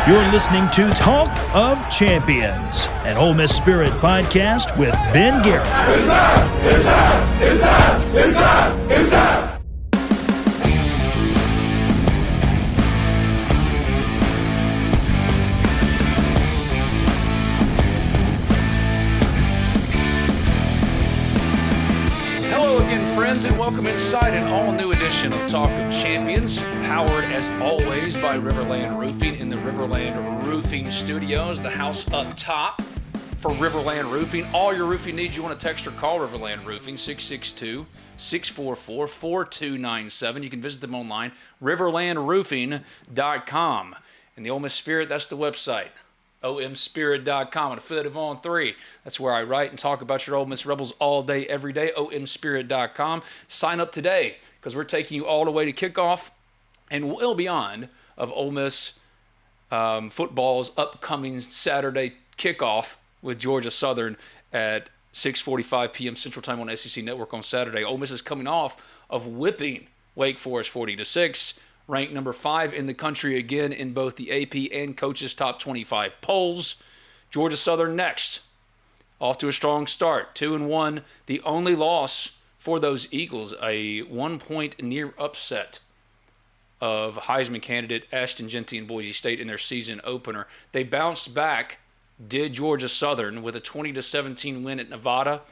You're listening to Talk of Champions, an Ole Miss Spirit podcast with Ben Garrett. It's time! It's time! It's time! It's time! It's time! Hello again, friends, and welcome inside an all-new edition of Talk of Champions, powered as always by RiverLand Roofing in the RiverLand Roofing Studios, the house up top for RiverLand Roofing. All your roofing needs, you want to text or call RiverLand Roofing, 662-644-4297. You can visit them online, riverlandroofing.com. And the Ole Miss Spirit, that's the website. omspirit.com, an affiliate of On 3. That's where I write and talk about your Ole Miss Rebels all day, every day, omspirit.com. Sign up today because we're taking you all the way to kickoff and well beyond of Ole Miss football's upcoming Saturday kickoff with Georgia Southern at 6:45 p.m. Central Time on SEC Network on Saturday. Ole Miss is coming off of whipping Wake Forest 40-6. Ranked number 5 in the country again in both the AP and Coaches Top 25 polls. Georgia Southern next. Off to a strong start. 2-1. The only loss for those Eagles, a 1-point near upset of Heisman candidate Ashton, Jeanty, and Boise State in their season opener. They bounced back, did Georgia Southern, with a 20-17 win at Nevada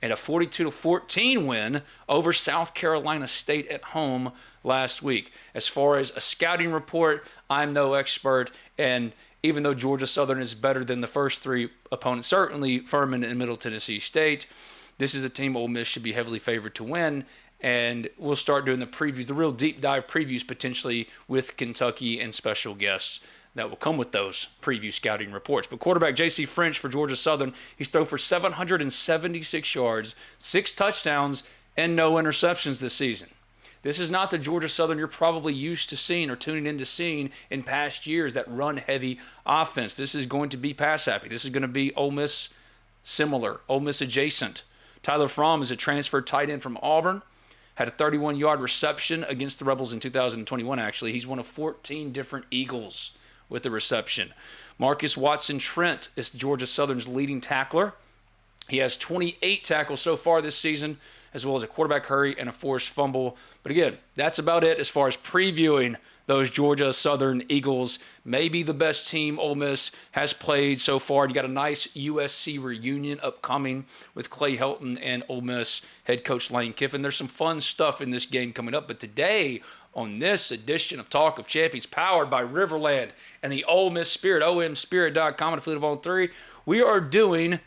and a 42-14 win over South Carolina State at home last week. As far as a scouting report, I'm no expert, and even though Georgia Southern is better than the first 3 opponents, certainly Furman and Middle Tennessee State, this is a team Ole Miss should be heavily favored to win, and we'll start doing the previews, the real deep dive previews potentially with Kentucky and special guests that will come with those preview scouting reports. But quarterback J.C. French for Georgia Southern, he's thrown for 776 yards, 6 touchdowns, and no interceptions this season. This is not the Georgia Southern you're probably used to seeing or tuning into seeing in past years, that run-heavy offense. This is going to be pass-happy. This is going to be Ole Miss similar, Ole Miss adjacent. Tyler Fromm is a transfer tight end from Auburn. Had a 31-yard reception against the Rebels in 2021, actually. He's one of 14 different Eagles with the reception. Marques Watson-Trent is Georgia Southern's leading tackler. He has 28 tackles so far this season, as well as a quarterback hurry and a forced fumble. But again, that's about it as far as previewing those Georgia Southern Eagles. Maybe the best team Ole Miss has played so far. You got a nice USC reunion upcoming with Clay Helton and Ole Miss head coach Lane Kiffin. There's some fun stuff in this game coming up. But today, on this edition of Talk of Champions, powered by RiverLand and the Ole Miss Spirit, omspirit.com, an affiliate of On 3, we are doing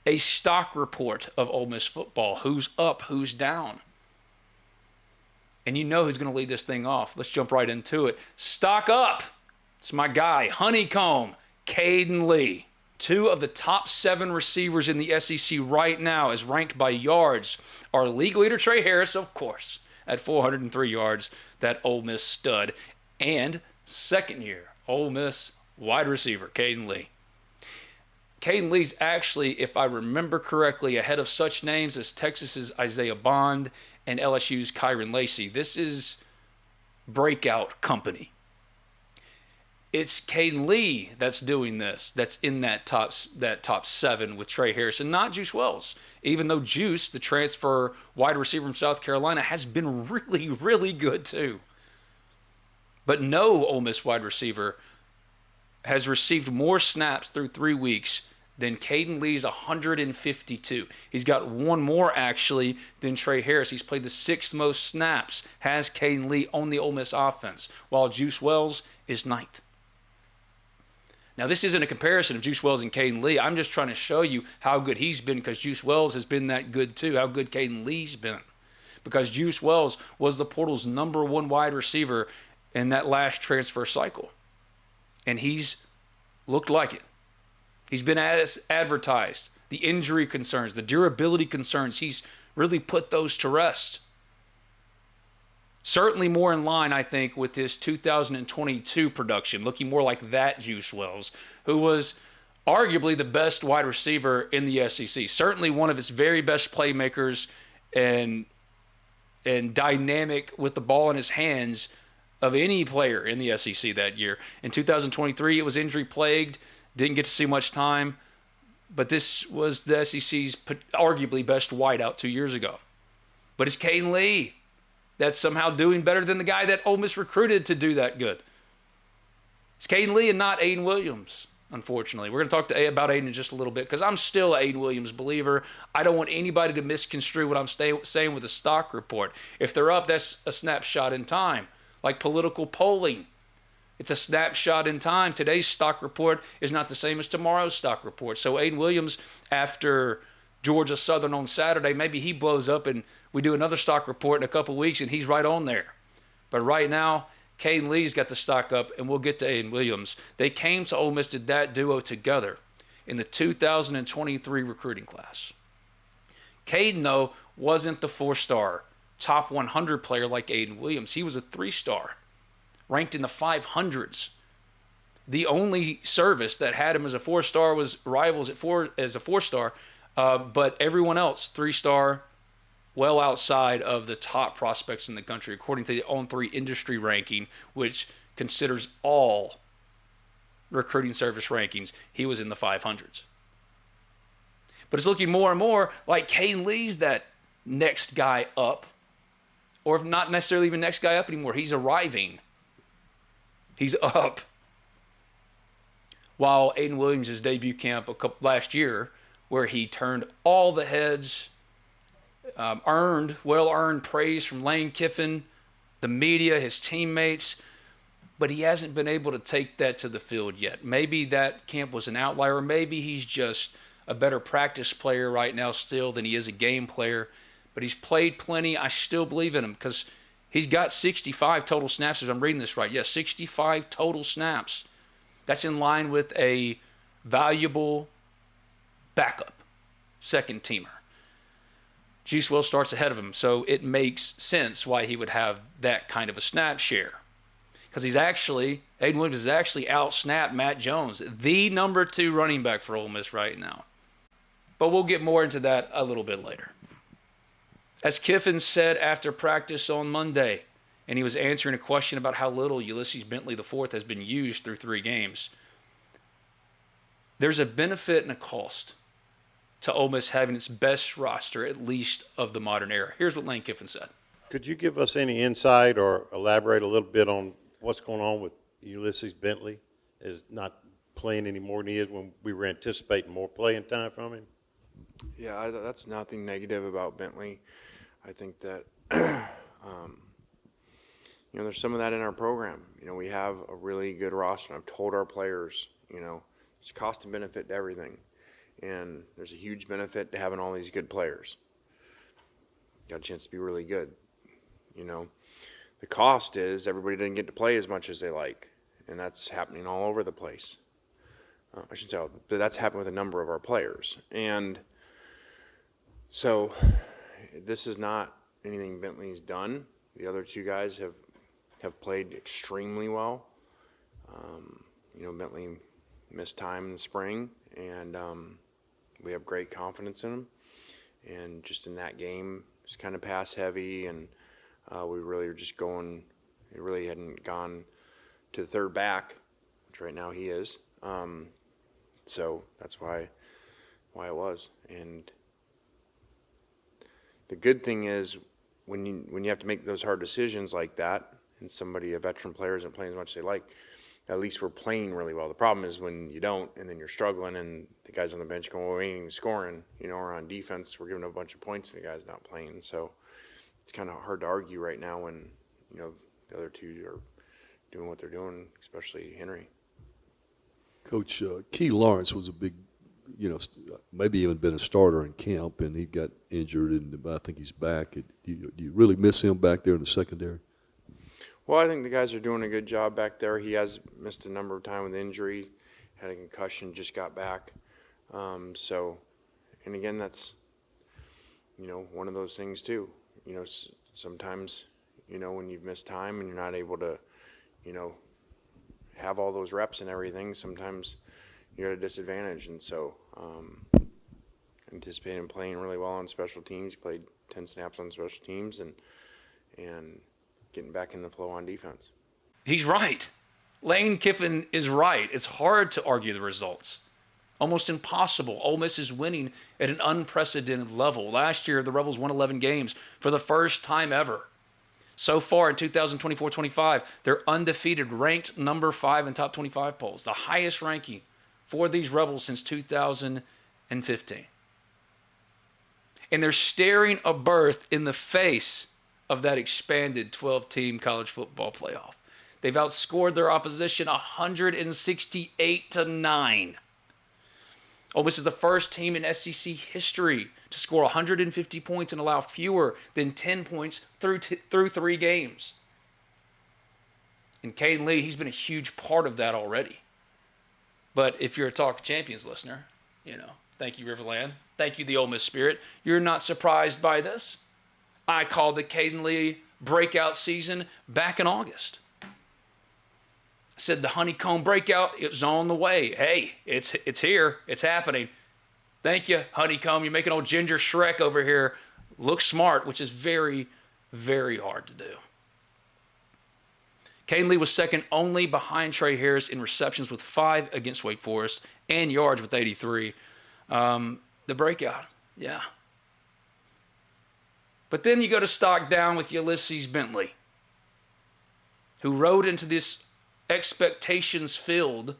a stock report of Ole Miss football. Who's up, who's down. And you know who's going to lead this thing off. Let's jump right into it. Stock up. It's my guy, Honeycomb, Caden Lee. 2 of the top 7 receivers in the SEC right now, as ranked by yards, are league leader Trey Harris, of course, at 403 yards, that Ole Miss stud. And second-year Ole Miss wide receiver, Caden Lee. Caden Lee's actually, if I remember correctly, ahead of such names as Texas's Isaiah Bond and LSU's Kyron Lacey. This is breakout company. It's Caden Lee that's doing this, that's in that top 7 with Trey Harris, and not Juice Wells. Even though Juice, the transfer wide receiver from South Carolina, has been really, really good too. But no Ole Miss wide receiver has received more snaps through 3 weeks than Caden Lee's 152. He's got 1 more, actually, than Trey Harris. He's played the 6th most snaps, has Caden Lee on the Ole Miss offense, while Juice Wells is 9th. Now, this isn't a comparison of Juice Wells and Caden Lee. I'm just trying to show you how good he's been, because Juice Wells has been that good too, how good Caden Lee's been. Because Juice Wells was the portal's number 1 wide receiver in that last transfer cycle. And he's looked like it. He's been advertised. The injury concerns, the durability concerns, he's really put those to rest. Certainly more in line, I think, with his 2022 production, looking more like that Juice Wells, who was arguably the best wide receiver in the SEC. Certainly one of its very best playmakers and dynamic with the ball in his hands of any player in the SEC that year. In 2023, it was injury plagued, didn't get to see much time, but this was the SEC's arguably best wideout 2 years ago. But it's Caden Lee that's somehow doing better than the guy that Ole Miss recruited to do that good. It's Caden Lee and not Aiden Williams, unfortunately. We're going to talk about Aiden in just a little bit because I'm still an Aiden Williams believer. I don't want anybody to misconstrue what I'm saying with the stock report. If they're up, that's a snapshot in time, like political polling. It's a snapshot in time. Today's stock report is not the same as tomorrow's stock report. So Aiden Williams, after Georgia Southern on Saturday, maybe he blows up and we do another stock report in a couple weeks and he's right on there. But right now, Caden Lee's got the stock up, and we'll get to Aiden Williams. They came to Ole Miss, did that duo together in the 2023 recruiting class. Caden, though, wasn't the 4-star top 100 player like Aiden Williams. He was a 3-star, ranked in the 500s. The only service that had him as a 4-star was Rivals as a 4-star, but everyone else, 3-star, well outside of the top prospects in the country, according to the On3 industry ranking, which considers all recruiting service rankings. He was in the 500s. But it's looking more and more like Caden Lee's that next guy up, or if not necessarily even next guy up anymore. He's arriving. He's up. While Aiden Williams' debut camp last year, where he turned all the heads, well-earned praise from Lane Kiffin, the media, his teammates, but he hasn't been able to take that to the field yet. Maybe that camp was an outlier. Maybe he's just a better practice player right now still than he is a game player, but he's played plenty. I still believe in him because he's got 65 total snaps, if I'm reading this right. Yes, 65 total snaps. That's in line with a valuable backup second teamer. Juice Will starts ahead of him, so it makes sense why he would have that kind of a snap share. Because Aiden Williams has actually out-snapped Matt Jones, the number 2 running back for Ole Miss right now. But we'll get more into that a little bit later. As Kiffin said after practice on Monday, and he was answering a question about how little Ulysses Bentley IV has been used through 3 games, there's a benefit and a cost to Ole Miss having its best roster, at least of the modern era. Here's what Lane Kiffin said. Could you give us any insight or elaborate a little bit on what's going on with Ulysses Bentley? Is not playing any more than he is when we were anticipating more playing time from him? Yeah, that's nothing negative about Bentley. I think that, there's some of that in our program. We have a really good roster. And I've told our players, it's cost and benefit to everything. And there's a huge benefit to having all these good players. Got a chance to be really good. The cost is everybody didn't get to play as much as they like. And that's happening all over the place. I shouldn't say all, but that's happened with a number of our players. And so this is not anything Bentley's done. The other 2 guys have played extremely well. Bentley missed time in the spring, and we have great confidence in him. And just in that game, it's kind of pass heavy, and we really were just going. It really hadn't gone to the third back, which right now he is. So that's why it was. And the good thing is when you have to make those hard decisions like that, and a veteran player isn't playing as much as they like, at least we're playing really well. The problem is when you don't, and then you're struggling, and the guys on the bench going, well, we ain't even scoring, or on defense, we're giving a bunch of points, and the guy's not playing. So it's kind of hard to argue right now when, the other 2 are doing what they're doing, especially Henry. Coach, Key Lawrence was a big, maybe even been a starter in camp, and he got injured, and I think he's back. Do you really miss him back there in the secondary? Well, I think the guys are doing a good job back there. He has missed a number of times with injury, had a concussion, just got back. And again, that's, one of those things too. Sometimes, when you've missed time and you're not able to, have all those reps and everything, sometimes you're at a disadvantage. And so anticipating playing really well on special teams. He played 10 snaps on special teams and getting back in the flow on defense. He's right. Lane Kiffin is right. It's hard to argue the results. Almost impossible. Ole Miss is winning at an unprecedented level. Last year, the Rebels won 11 games for the first time ever. So far in 2024-25, they're undefeated, ranked number 5 in top 25 polls, the highest ranking for these Rebels since 2015. And they're staring a berth in the face of that expanded 12-team college football playoff. They've outscored their opposition 168-9. Ole Miss is the first team in SEC history to score 150 points and allow fewer than 10 points through 3 games. And Caden Lee, he's been a huge part of that already. But if you're a Talk of Champions listener, thank you, RiverLand. Thank you, the Ole Miss Spirit. You're not surprised by this. I called the Caden Lee breakout season back in August. I said the honeycomb breakout, it was on the way. Hey, it's here. It's happening. Thank you, honeycomb. You're making old Ginger Shrek over here look smart, which is very, very hard to do. Caden Lee was second only behind Trey Harris in receptions with 5 against Wake Forest and yards with 83. The breakout, yeah. But then you go to stock down with Ulysses Bentley, who rode into this expectations-filled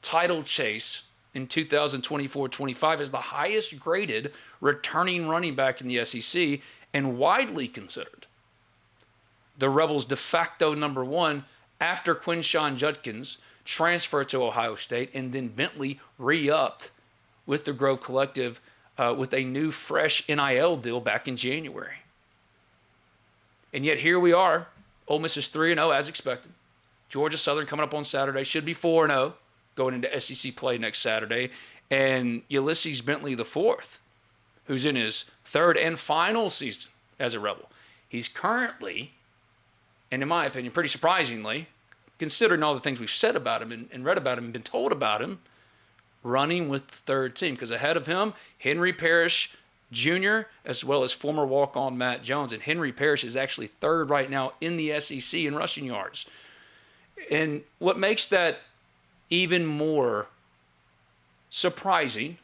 title chase in 2024-25 as the highest graded returning running back in the SEC and widely considered the Rebels' de facto number 1 after Quinshon Judkins transferred to Ohio State, and then Bentley re-upped with the Grove Collective with a new, fresh NIL deal back in January. And yet here we are. Ole Miss is 3-0 as expected. Georgia Southern coming up on Saturday should be 4-0 going into SEC play next Saturday. And Ulysses Bentley IV, who's in his 3rd and final season as a Rebel. He's currently, and in my opinion, pretty surprisingly, considering all the things we've said about him and read about him and been told about him, running with the 3rd team. Because ahead of him, Henry Parrish Jr., as well as former walk-on Matt Jones. And Henry Parrish is actually 3rd right now in the SEC in rushing yards. And what makes that even more surprising,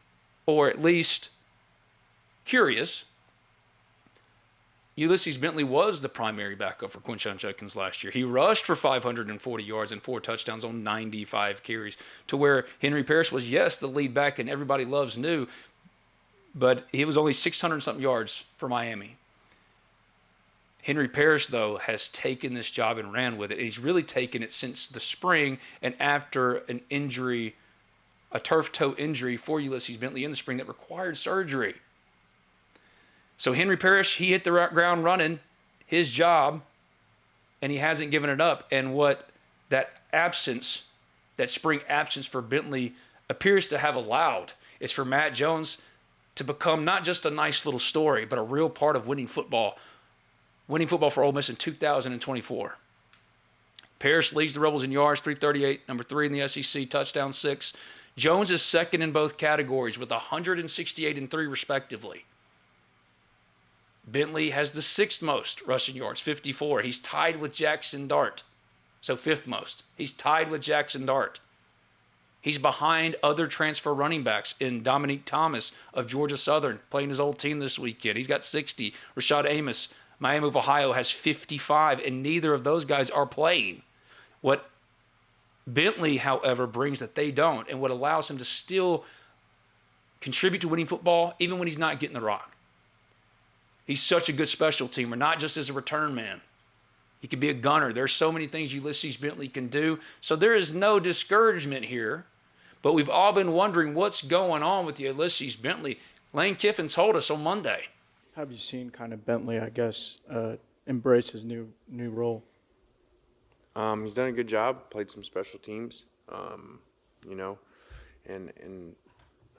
or at least curious, Ulysses Bentley was the primary backup for Quinshon Judkins last year. He rushed for 540 yards and 4 touchdowns on 95 carries, to where Henry Parrish was, yes, the lead back and everybody loves new, but he was only 600-something yards for Miami. Henry Parrish, though, has taken this job and ran with it. And he's really taken it since the spring and after an injury, a turf toe injury for Ulysses Bentley in the spring that required surgery. So Henry Parrish, he hit the ground running, his job, and he hasn't given it up. And what that absence, that spring absence for Bentley appears to have allowed is for Matt Jones to become not just a nice little story, but a real part of winning football for Ole Miss in 2024. Parrish leads the Rebels in yards, 338, number 3 in the SEC, touchdown 6. Jones is second in both categories with 168 and 3 respectively. Bentley has the 6th most rushing yards, 54. He's tied with Jackson Dart, so 5th most. He's tied with Jackson Dart. He's behind other transfer running backs in Dominique Thomas of Georgia Southern, playing his old team this weekend. He's got 60. Rashad Amos, Miami of Ohio, has 55, and neither of those guys are playing. What Bentley, however, brings that they don't, and what allows him to still contribute to winning football, even when he's not getting the rock. He's such a good special teamer, not just as a return man. He could be a gunner. There's so many things Ulysses Bentley can do. So there is no discouragement here. But we've all been wondering what's going on with Ulysses Bentley. Lane Kiffin told us on Monday. Have you seen kind of Bentley, I guess, embrace his new role? He's done a good job, played some special teams, and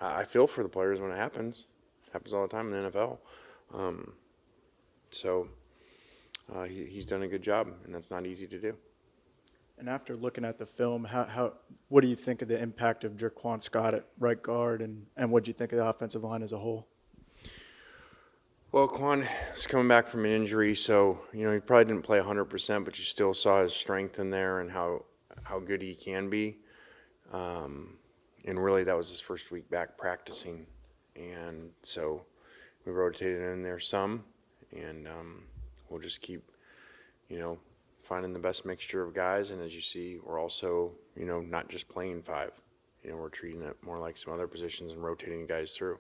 I feel for the players when it happens. It happens all the time in the NFL. He's done a good job, and that's not easy to do. And after looking at the film, what do you think of the impact of Jaquan Scott at right guard, and what do you think of the offensive line as a whole? Well, Quan is coming back from an injury, so, you know, he probably didn't play 100%, but you still saw his strength in there and how good he can be. And really, that was his first week back practicing. And so we rotated in there some, and we'll just keep, you know, finding the best mixture of guys. And as you see, we're also, you know, not just playing 5. You know, we're treating it more like some other positions and rotating guys through.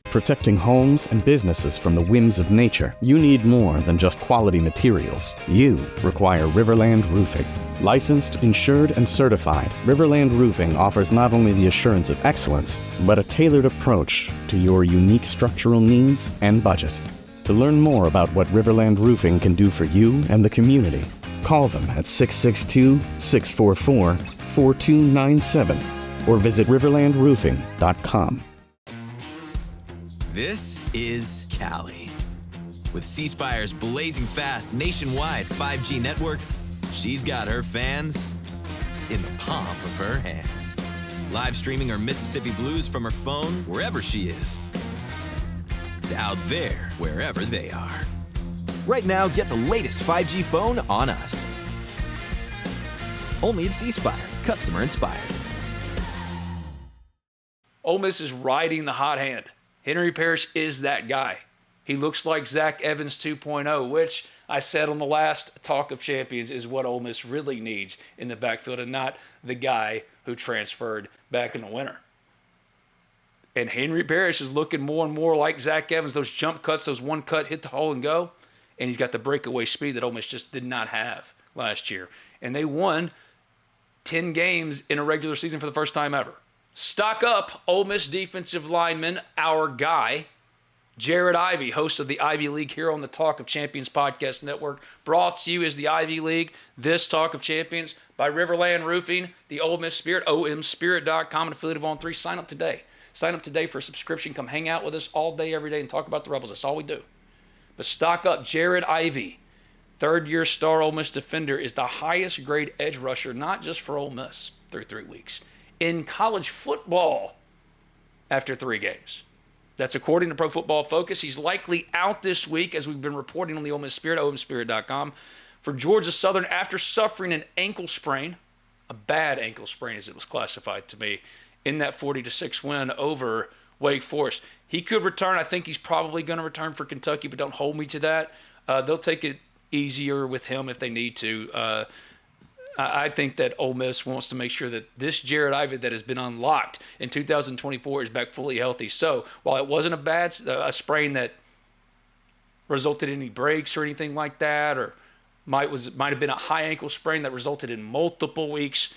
Protecting homes and businesses from the whims of nature, you need more than just quality materials. You require RiverLand Roofing. Licensed, insured, and certified, RiverLand Roofing offers not only the assurance of excellence, but a tailored approach to your unique structural needs and budget. To learn more about what RiverLand Roofing can do for you and the community, call them at 662-644-4297 or visit riverlandroofing.com. This is Cali. With C-Spire's blazing fast nationwide 5G network, she's got her fans in the palm of her hands. Live streaming her Mississippi blues from her phone wherever she is. To out there wherever they are. Right now, get the latest 5G phone on us. Only at C-Spire, customer inspired. Ole Miss is riding the hot hand. Henry Parrish is that guy. He looks like Zach Evans 2.0, which I said on the last Talk of Champions is what Ole Miss really needs in the backfield, and not the guy who transferred back in the winter. And Henry Parrish is looking more and more like Zach Evans. Those jump cuts, those one cut, hit the hole and go. And he's got the breakaway speed that Ole Miss just did not have last year. And they won 10 games in a regular season for the first time ever. Stock up, Ole Miss defensive lineman, our guy, Jared Ivey, host of the Ivy League here on the Talk of Champions Podcast Network, brought to you as the Ivy League, this Talk of Champions by RiverLand Roofing, the Ole Miss Spirit, omspirit.com, an affiliate of On3. Sign up today. Sign up today for a subscription. Come hang out with us all day, every day, and talk about the Rebels. That's all we do. But stock up, Jared Ivey, third-year star Ole Miss defender, is the highest grade edge rusher, not just for Ole Miss, through 3 weeks, in college football after 3 games. That's according to Pro Football Focus. He's likely out this week, as we've been reporting on the Ole Miss Spirit, omspirit.com, for Georgia Southern after suffering an ankle sprain, a bad ankle sprain as it was classified to me, in that 40-6 win over Wake Forest. He could return. I think he's probably going to return for Kentucky, but don't hold me to that. They'll take it easier with him if they need to. I think that Ole Miss wants to make sure that this Jared Ivey that has been unlocked in 2024 is back fully healthy. So while it wasn't a sprain that resulted in any breaks or anything like that, or might have been a high ankle sprain that resulted in multiple weeks,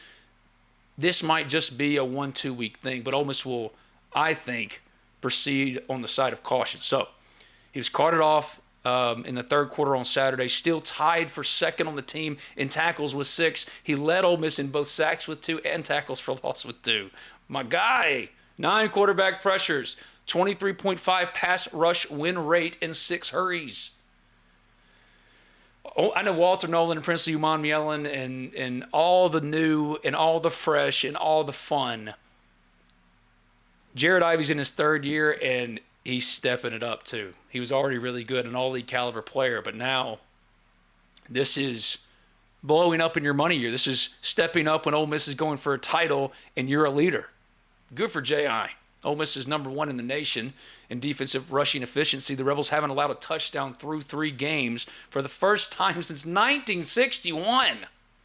this might just be a 1-2 week thing. But Ole Miss will, I think, proceed on the side of caution. So he was carted off in the third quarter on Saturday, still tied for second on the team in tackles with 6. He led Ole Miss in both sacks with 2 and tackles for loss with 2. My guy, 9 quarterback pressures, 23.5 pass rush win rate, and 6 hurries. Oh, I know Walter Nolan and Princely Uman and all the new and all the fresh and all the fun. Jared Ivey's in his 3rd year, and he's stepping it up too. He was already really good, an all-league caliber player, but now this is blowing up in your money year. This is stepping up when Ole Miss is going for a title and you're a leader. Good for J.I. Ole Miss is number 1 in the nation in defensive rushing efficiency. The Rebels haven't allowed a touchdown through 3 games for the first time since 1961.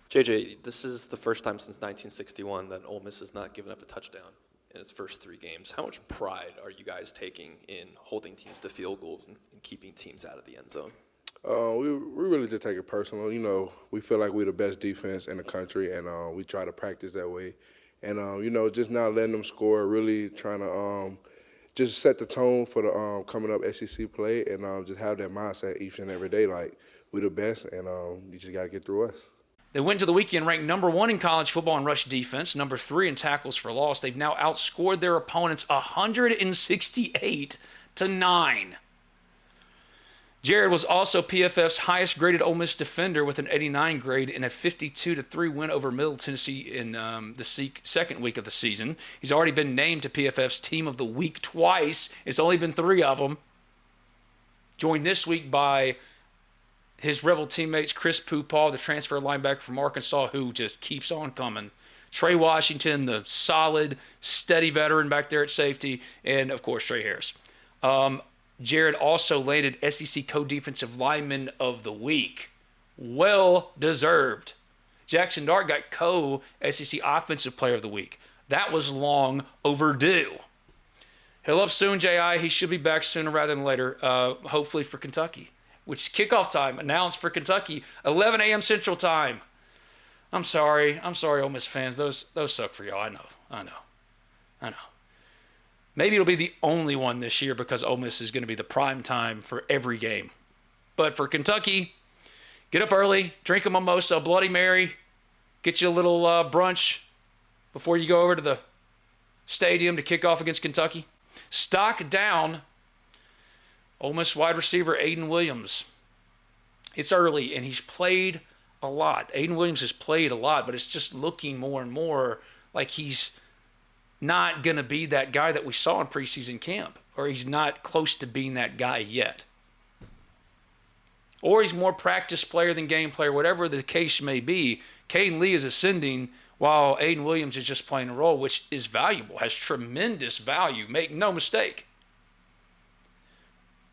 JJ, this is the first time since 1961 that Ole Miss has not given up a touchdown in its first 3 games. How much pride are you guys taking in holding teams to field goals and keeping teams out of the end zone? We really just take it personal. You know, we feel like we're the best defense in the country, and we try to practice that way. And, you know, just not letting them score, really trying to just set the tone for the coming up SEC play, and just have that mindset each and every day, like we're the best, and you just got to get through us. They went to the weekend ranked number 1 in college football in rush defense, number 3 in tackles for loss. They've now outscored their opponents 168-9. Jared was also PFF's highest graded Ole Miss defender with an 89 grade in a 52-3 win over Middle Tennessee in the second week of the season. He's already been named to PFF's Team of the Week twice. It's only been 3 of them. joined this week by his Rebel teammates, Chris Poopaw, the transfer linebacker from Arkansas, who just keeps on coming. Trey Washington, the solid, steady veteran back there at safety, and, of course, Trey Harris. Jared also landed SEC Co-Defensive Lineman of the Week. Well deserved. Jackson Dart got Co-SEC Offensive Player of the Week. That was long overdue. He'll up soon, J.I. He should be back sooner rather than later, hopefully for Kentucky, which is kickoff time announced for Kentucky, 11 a.m. Central Time. I'm sorry, Ole Miss fans. Those suck for y'all. I know. Maybe it'll be the only one this year because Ole Miss is going to be the prime time for every game. But for Kentucky, get up early, drink a mimosa, a Bloody Mary, get you a little brunch before you go over to the stadium to kick off against Kentucky. Stock down Ole Miss wide receiver Aiden Williams. It's early, and he's played a lot. Aiden Williams has played a lot, but it's just looking more and more like he's not going to be that guy that we saw in preseason camp, or he's not close to being that guy yet. Or he's more practice player than game player, whatever the case may be. Caden Lee is ascending while Aiden Williams is just playing a role, which is valuable, has tremendous value, make no mistake.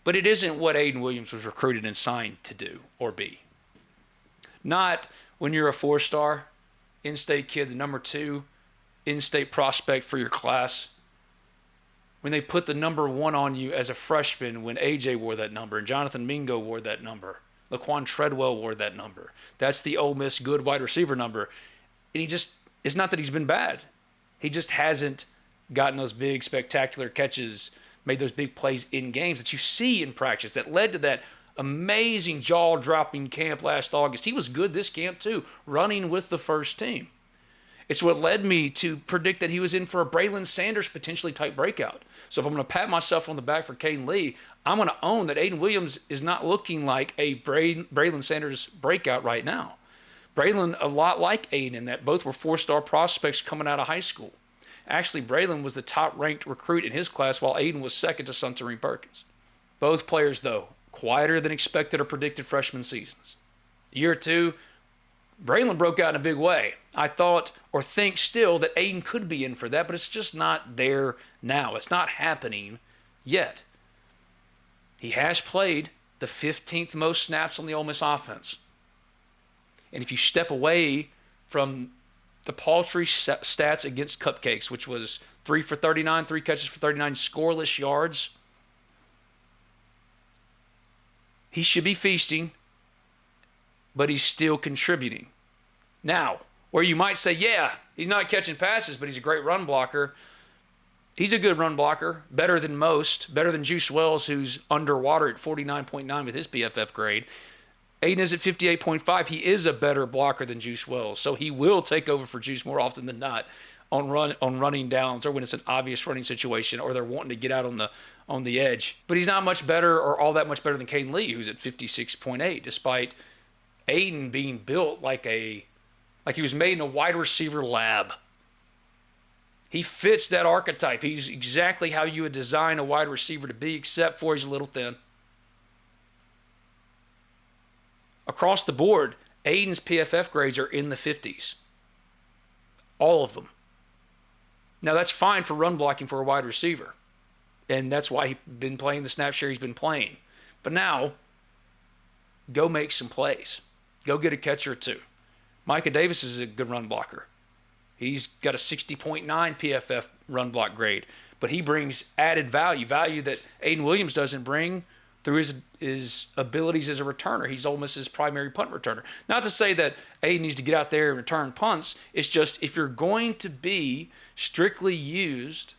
But it isn't what Aiden Williams was recruited and signed to do or be. Not when you're a 4-star in-state kid, the number 2 in-state prospect for your class. When they put the number 1 on you as a freshman when AJ wore that number and Jonathan Mingo wore that number. Laquan Treadwell wore that number. That's the Ole Miss good wide receiver number. And it's not that he's been bad. He just hasn't gotten those big, spectacular catches, made those big plays in games that you see in practice that led to that amazing jaw-dropping camp last August. He was good this camp too, running with the first team. It's what led me to predict that he was in for a Braylon Sanders potentially type breakout. So if I'm going to pat myself on the back for Caden Lee, I'm going to own that Aiden Williams is not looking like a Braylon Sanders breakout right now. Braylon, a lot like Aiden in that both were 4-star prospects coming out of high school. Actually, Braylon was the top-ranked recruit in his class while Aiden was second to Suntarine Perkins. Both players, though, quieter than expected or predicted freshman seasons. Year 2, Braylon broke out in a big way. I thought or think still that Aiden could be in for that, but it's just not there now. It's not happening yet. He has played the 15th most snaps on the Ole Miss offense. And if you step away from the paltry stats against Cupcakes, which was 3 for 39, 3 catches for 39, scoreless yards, he should be feasting, but he's still contributing. Now, where you might say, yeah, he's not catching passes, but he's a great run blocker. He's a good run blocker, better than most, better than Juice Wells, who's underwater at 49.9 with his PFF grade. Aiden is at 58.5. He is a better blocker than Juice Wells, so he will take over for Juice more often than not on running downs or when it's an obvious running situation or they're wanting to get out on the edge. But he's not much better or all that much better than Caden Lee, who's at 56.8, despite Aiden being built like he was made in a wide receiver lab. He fits that archetype. He's exactly how you would design a wide receiver to be, except for he's a little thin. Across the board, Aiden's PFF grades are in the 50s. All of them. Now, that's fine for run blocking for a wide receiver. And that's why he's been playing the snap share he's been playing. But now, go make some plays. Go get a catcher or two. Micah Davis is a good run blocker. He's got a 60.9 PFF run block grade. But he brings added value that Aiden Williams doesn't bring through his abilities as a returner. He's Ole Miss's primary punt returner. Not to say that Aiden needs to get out there and return punts. It's just if you're going to be strictly used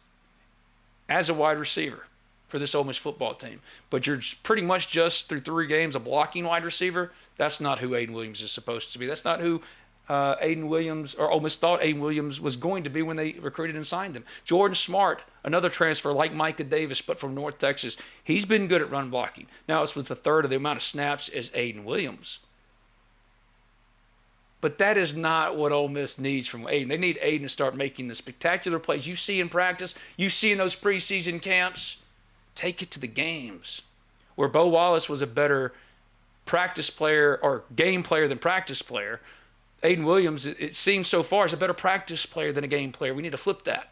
as a wide receiver for this Ole Miss football team, but you're pretty much just through 3 games a blocking wide receiver, that's not who Aiden Williams is supposed to be. That's not who Aiden Williams or Ole Miss thought Aiden Williams was going to be when they recruited and signed him. Jordan Smart, another transfer like Micah Davis, but from North Texas. He's been good at run blocking. Now it's with a third of the amount of snaps as Aiden Williams. But that is not what Ole Miss needs from Aiden. They need Aiden to start making the spectacular plays you see in practice, you see in those preseason camps. Take it to the games. where Bo Wallace was a better practice player or game player than practice player, Aiden Williams, it seems so far, is a better practice player than a game player. We need to flip that.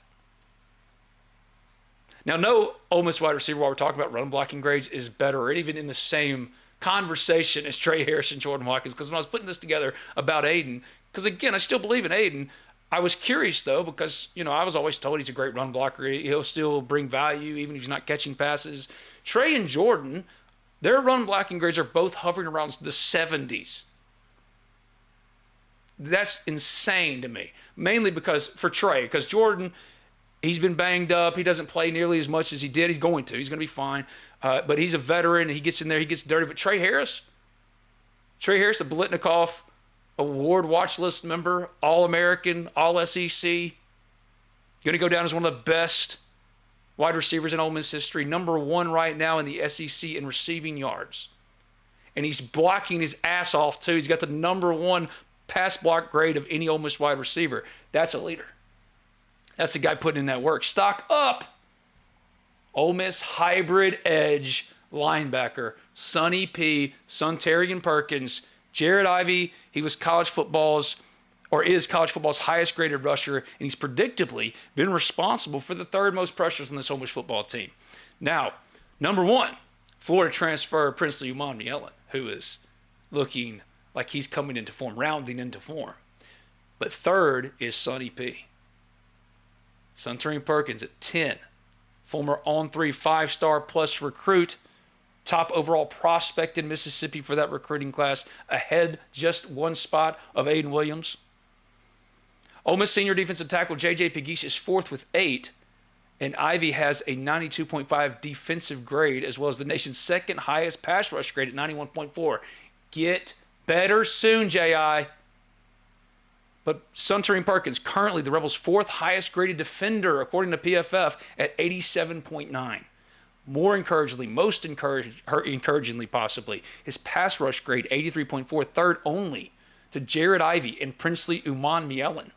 Now, no Ole Miss wide receiver, while we're talking about run blocking grades, is better or even in the same conversation as Trey Harris and Jordan Watkins. Because when I was putting this together about Aiden, because again, I still believe in Aiden, I was curious though, because I was always told he's a great run blocker. He'll still bring value even if he's not catching passes. Trey and Jordan, their run blocking grades are both hovering around the 70s. That's insane to me. Mainly because for Trey, because Jordan, he's been banged up. He doesn't play nearly as much as he did. He's going to be fine. But he's a veteran, and he gets in there, he gets dirty. But Trey Harris, a Biletnikoff Award watch list member, All-American, All-SEC, going to go down as one of the best wide receivers in Ole Miss history. Number 1 right now in the SEC in receiving yards. And he's blocking his ass off, too. He's got the number 1 pass block grade of any Ole Miss wide receiver. That's a leader. That's the guy putting in that work. Stock up. Ole Miss hybrid edge linebacker, Sonny P, Suntarian Perkins, Jared Ivey. He was is college football's highest graded rusher, and he's predictably been responsible for the 3rd most pressures on this Ole Miss football team. Now, number 1, Florida transfer Princely Umanmielen, who is looking like he's coming into form, rounding into form. But 3rd is Sonny P. Suntarian Perkins at 10. Former On-3 5-star plus recruit. Top overall prospect in Mississippi for that recruiting class. Ahead just 1 spot of Aiden Williams. Ole Miss senior defensive tackle J.J. Pegues is 4th with 8. And Ivy has a 92.5 defensive grade, as well as the nation's 2nd highest pass rush grade at 91.4. Get better soon, J.I. But Suntarian Perkins, currently the Rebels' 4th highest graded defender, according to PFF, at 87.9. More encouragingly, most encouragingly possibly, his pass rush grade, 83.4, 3rd only to Jared Ivey and Princely Umanmielen.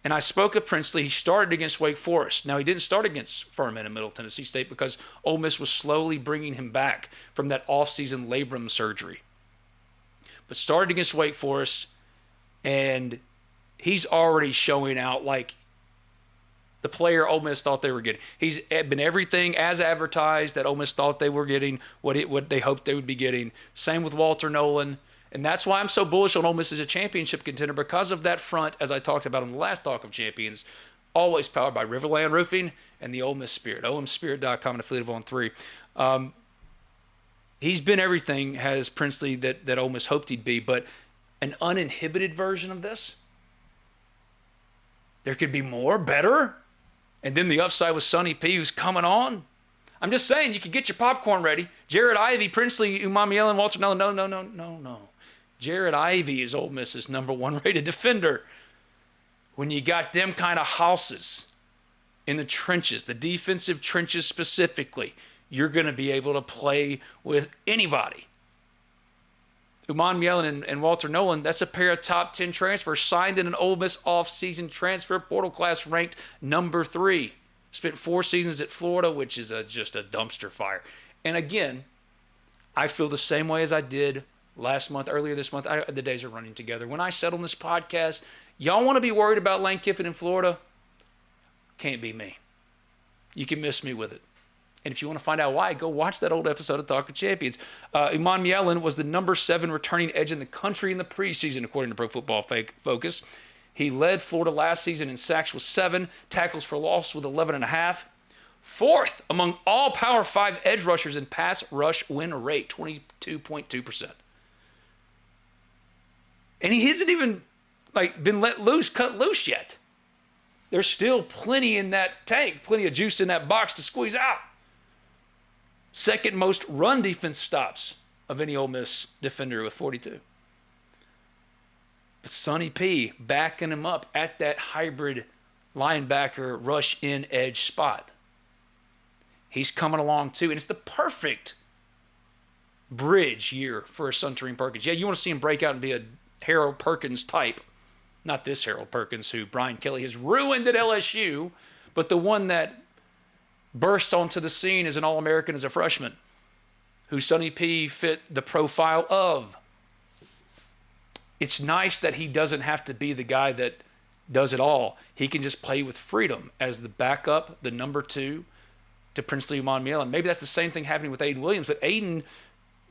And I spoke of Princely. He started against Wake Forest. Now, he didn't start against Furman in Middle Tennessee State because Ole Miss was slowly bringing him back from that offseason labrum surgery. But started against Wake Forest, and he's already showing out like the player Ole Miss thought they were getting. He's been everything as advertised that Ole Miss thought they were getting, what they hoped they would be getting. Same with Walter Nolan. And that's why I'm so bullish on Ole Miss as a championship contender, because of that front, as I talked about on the last Talk of Champions, always powered by RiverLand Roofing and the Ole Miss Spirit. omspirit.com and affiliate of On3. He's been everything, has Princely, that Ole Miss hoped he'd be, but an uninhibited version of this? There could be more, better? And then the upside with Sonny P, who's coming on? I'm just saying, you could get your popcorn ready. Jared Ivey, Princely Umanmielen, Walter Nolan. No. Jared Ivey is Ole Miss's number 1 rated defender. When you got them kind of houses in the trenches, the defensive trenches specifically, you're going to be able to play with anybody. Umanmielen and Walter Nolan, that's a pair of top 10 transfers signed in an Ole Miss off-season transfer portal class ranked number 3. Spent 4 seasons at Florida, which is just a dumpster fire. And again, I feel the same way as I did earlier this month. The days are running together. When I said on this podcast, y'all want to be worried about Lane Kiffin in Florida? Can't be me. You can miss me with it. And if you want to find out why, go watch that old episode of Talk of Champions. Umanmielen was the number 7 returning edge in the country in the preseason, according to Pro Football Focus. He led Florida last season in sacks with 7, tackles for loss with 11.5. 4th among all Power 5 edge rushers in pass rush win rate, 22.2%. And he hasn't even been cut loose yet. There's still plenty in that tank, plenty of juice in that box to squeeze out. 2nd most run defense stops of any Ole Miss defender with 42. But Sonny P backing him up at that hybrid linebacker rush in edge spot. He's coming along too, and it's the perfect bridge year for a Suntarian Perkins. Yeah, you want to see him break out and be a Harold Perkins type. Not this Harold Perkins who Brian Kelly has ruined at LSU, but the one that burst onto the scene as an All-American as a freshman. who Sonny P fit the profile of. It's nice that he doesn't have to be the guy that does it all. He can just play with freedom as the backup, the number 2 to Princely Umanmielen. Maybe that's the same thing happening with Aiden Williams, but Aiden,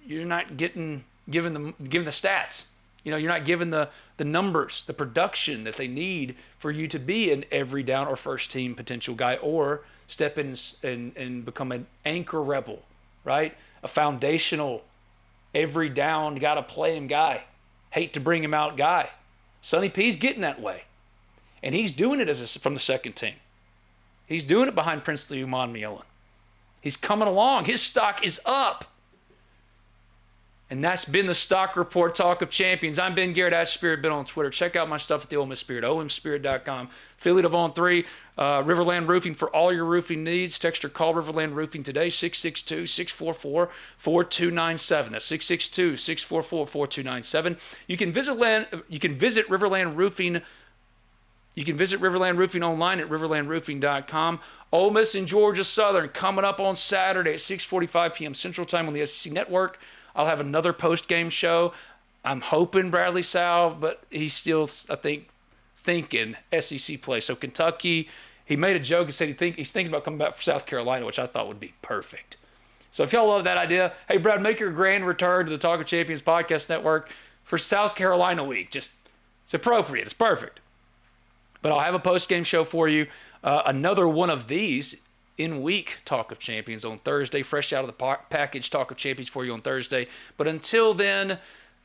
you're not given the stats. You know, you're not given the numbers, the production that they need for you to be an every down or first team potential guy, or step in and become an anchor rebel, right? A foundational, every down, got to play him guy. Hate to bring him out guy. Sonny P's getting that way. And he's doing it from the second team. He's doing it behind Princely Umanmielen. He's coming along. His stock is up. And that's been the Stock Report Talk of Champions. I'm Ben Garrett, @Spirit Ben on Twitter. Check out my stuff at the Ole Miss Spirit, omspirit.com. Affiliate of On 3, RiverLand Roofing for all your roofing needs. Text or call RiverLand Roofing today, 662-644-4297. That's 662-644-4297. You can visit RiverLand Roofing. You can visit RiverLand Roofing online at riverlandroofing.com. Ole Miss and Georgia Southern coming up on Saturday at 6:45 p.m. Central Time on the SEC Network. I'll have another post-game show. I'm hoping Bradley Sowell, but he's still, I think, thinking SEC play. So Kentucky, he made a joke and said he's thinking about coming back for South Carolina, which I thought would be perfect. So if y'all love that idea, hey, Brad, make your grand return to the Talk of Champions Podcast Network for South Carolina week. It's appropriate. It's perfect. But I'll have a post-game show for you. Another one of these in-week Talk of Champions on Thursday. Fresh out of the package Talk of Champions for you on Thursday. But until then,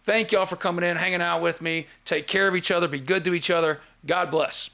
thank y'all for coming in, hanging out with me. Take care of each other. Be good to each other. God bless.